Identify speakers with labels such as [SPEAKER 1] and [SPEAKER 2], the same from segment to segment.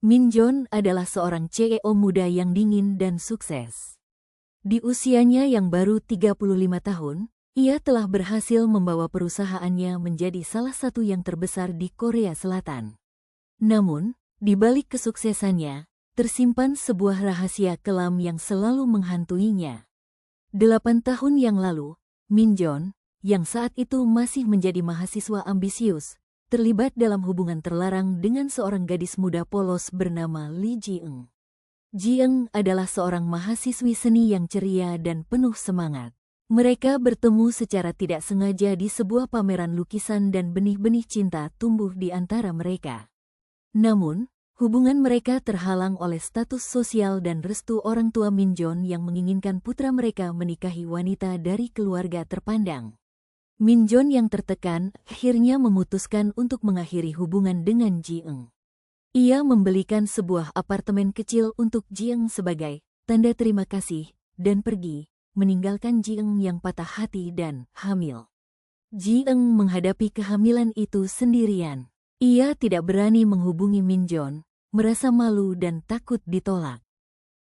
[SPEAKER 1] Min Jon adalah seorang CEO muda yang dingin dan sukses. Di usianya yang baru 35 tahun, ia telah berhasil membawa perusahaannya menjadi salah satu yang terbesar di Korea Selatan. Namun, di balik kesuksesannya, tersimpan sebuah rahasia kelam yang selalu menghantuinya. 8 tahun yang lalu, Min Jon, yang saat itu masih menjadi mahasiswa ambisius, terlibat dalam hubungan terlarang dengan seorang gadis muda polos bernama Lee Ji-eung. Ji-eung adalah seorang mahasiswi seni yang ceria dan penuh semangat. Mereka bertemu secara tidak sengaja di sebuah pameran lukisan dan benih-benih cinta tumbuh di antara mereka. Namun, hubungan mereka terhalang oleh status sosial dan restu orang tua Min Jon yang menginginkan putra mereka menikahi wanita dari keluarga terpandang. Min Jon yang tertekan akhirnya memutuskan untuk mengakhiri hubungan dengan Ji-eung. Ia membelikan sebuah apartemen kecil untuk Ji-eung sebagai tanda terima kasih dan pergi, meninggalkan Ji-eung yang patah hati dan hamil. Ji-eung menghadapi kehamilan itu sendirian. Ia tidak berani menghubungi Min Jon, merasa malu dan takut ditolak.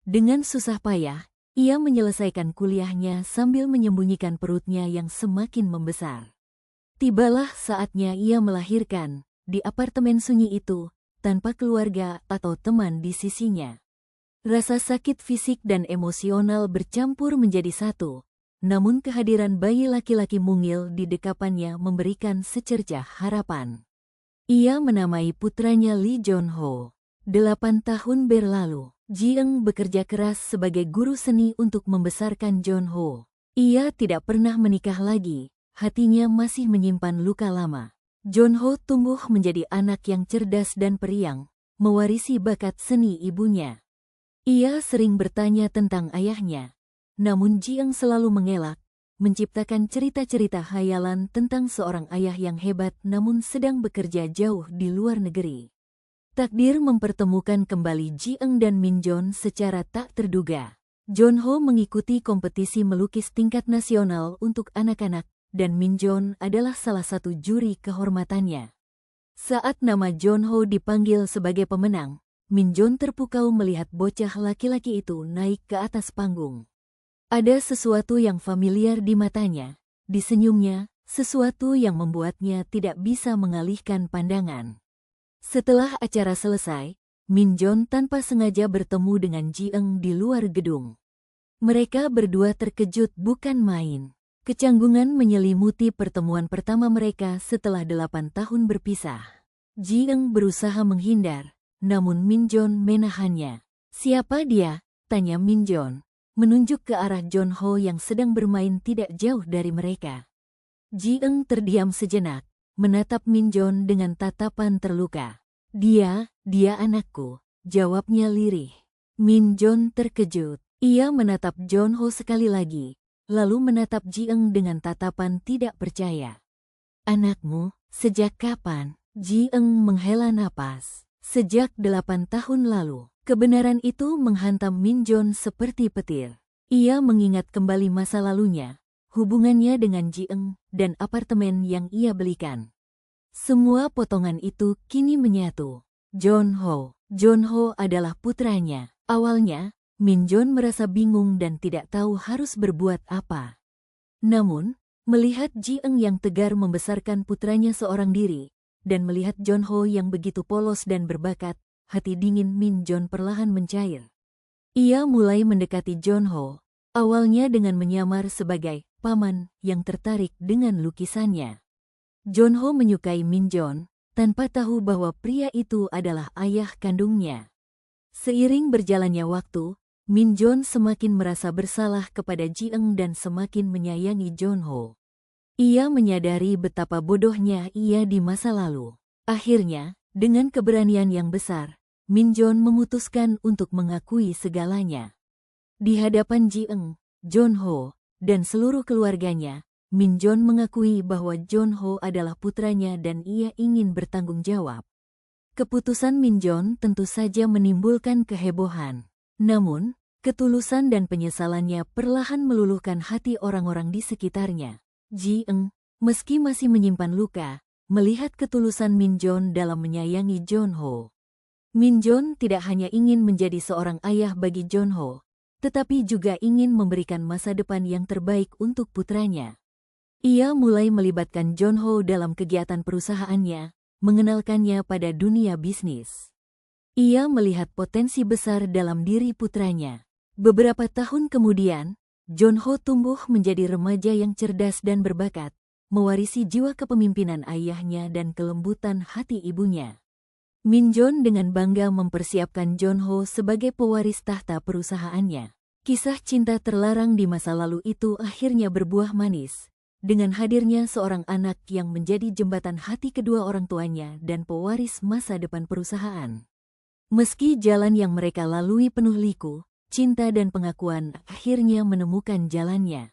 [SPEAKER 1] Dengan susah payah, ia menyelesaikan kuliahnya sambil menyembunyikan perutnya yang semakin membesar. Tibalah saatnya ia melahirkan, di apartemen sunyi itu, tanpa keluarga atau teman di sisinya. Rasa sakit fisik dan emosional bercampur menjadi satu, namun kehadiran bayi laki-laki mungil di dekapannya memberikan secercah harapan. Ia menamai putranya Lee Jon-ho. 8 tahun berlalu, Ji-eung bekerja keras sebagai guru seni untuk membesarkan Jon-ho. Ia tidak pernah menikah lagi, hatinya masih menyimpan luka lama. Jon-ho tumbuh menjadi anak yang cerdas dan periang, mewarisi bakat seni ibunya. Ia sering bertanya tentang ayahnya, namun Ji-eung selalu mengelak, menciptakan cerita-cerita khayalan tentang seorang ayah yang hebat namun sedang bekerja jauh di luar negeri. Takdir mempertemukan kembali Ji-eung dan Min Jon secara tak terduga. Jon-ho mengikuti kompetisi melukis tingkat nasional untuk anak-anak, dan Min Jon adalah salah satu juri kehormatannya. Saat nama Jon-ho dipanggil sebagai pemenang, Min Jon terpukau melihat bocah laki-laki itu naik ke atas panggung. Ada sesuatu yang familiar di matanya, di senyumnya, sesuatu yang membuatnya tidak bisa mengalihkan pandangan. Setelah acara selesai, Min Jon tanpa sengaja bertemu dengan Ji-eung di luar gedung. Mereka berdua terkejut bukan main. Kecanggungan menyelimuti pertemuan pertama mereka setelah 8 tahun berpisah. Ji-eung berusaha menghindar, namun Min Jon menahannya. "Siapa dia?" tanya Min Jon, menunjuk ke arah Jon-ho yang sedang bermain tidak jauh dari mereka. Ji-eung terdiam sejenak, menatap Min Jon dengan tatapan terluka. Dia anakku," jawabnya lirih. Min Jon terkejut. Ia menatap Jon-ho sekali lagi, lalu menatap Ji-eung dengan tatapan tidak percaya. "Anakmu, sejak kapan?" Ji-eung menghela napas. "Sejak 8 tahun lalu." Kebenaran itu menghantam Min Jon seperti petir. Ia mengingat kembali masa lalunya, hubungannya dengan Ji-eung, dan apartemen yang ia belikan. Semua potongan itu kini menyatu. Jon-ho adalah putranya. Awalnya, Min Jon merasa bingung dan tidak tahu harus berbuat apa. Namun, melihat Ji-eung yang tegar membesarkan putranya seorang diri, dan melihat Jon-ho yang begitu polos dan berbakat, hati dingin Min Jon perlahan mencair. Ia mulai mendekati Jon-ho, awalnya dengan menyamar sebagai paman yang tertarik dengan lukisannya. Jon-ho menyukai Min Jon, tanpa tahu bahwa pria itu adalah ayah kandungnya. Seiring berjalannya waktu, Min Jon semakin merasa bersalah kepada Ji-eung dan semakin menyayangi Jon-ho. Ia menyadari betapa bodohnya ia di masa lalu. Akhirnya, dengan keberanian yang besar, Min Jon memutuskan untuk mengakui segalanya. Di hadapan Ji-eung, Jon-ho, dan seluruh keluarganya, Min Jon mengakui bahwa Jon-ho adalah putranya dan ia ingin bertanggung jawab. Keputusan Min Jon tentu saja menimbulkan kehebohan. Namun, ketulusan dan penyesalannya perlahan meluluhkan hati orang-orang di sekitarnya. Ji-eung, meski masih menyimpan luka, melihat ketulusan Min Jon dalam menyayangi Jon-ho. Min Jon tidak hanya ingin menjadi seorang ayah bagi Jonho, tetapi juga ingin memberikan masa depan yang terbaik untuk putranya. Ia mulai melibatkan Jonho dalam kegiatan perusahaannya, mengenalkannya pada dunia bisnis. Ia melihat potensi besar dalam diri putranya. Beberapa tahun kemudian, Jonho tumbuh menjadi remaja yang cerdas dan berbakat, mewarisi jiwa kepemimpinan ayahnya dan kelembutan hati ibunya. Min Jon dengan bangga mempersiapkan Jonho sebagai pewaris tahta perusahaannya. Kisah cinta terlarang di masa lalu itu akhirnya berbuah manis, dengan hadirnya seorang anak yang menjadi jembatan hati kedua orang tuanya dan pewaris masa depan perusahaan. Meski jalan yang mereka lalui penuh liku, cinta dan pengakuan akhirnya menemukan jalannya.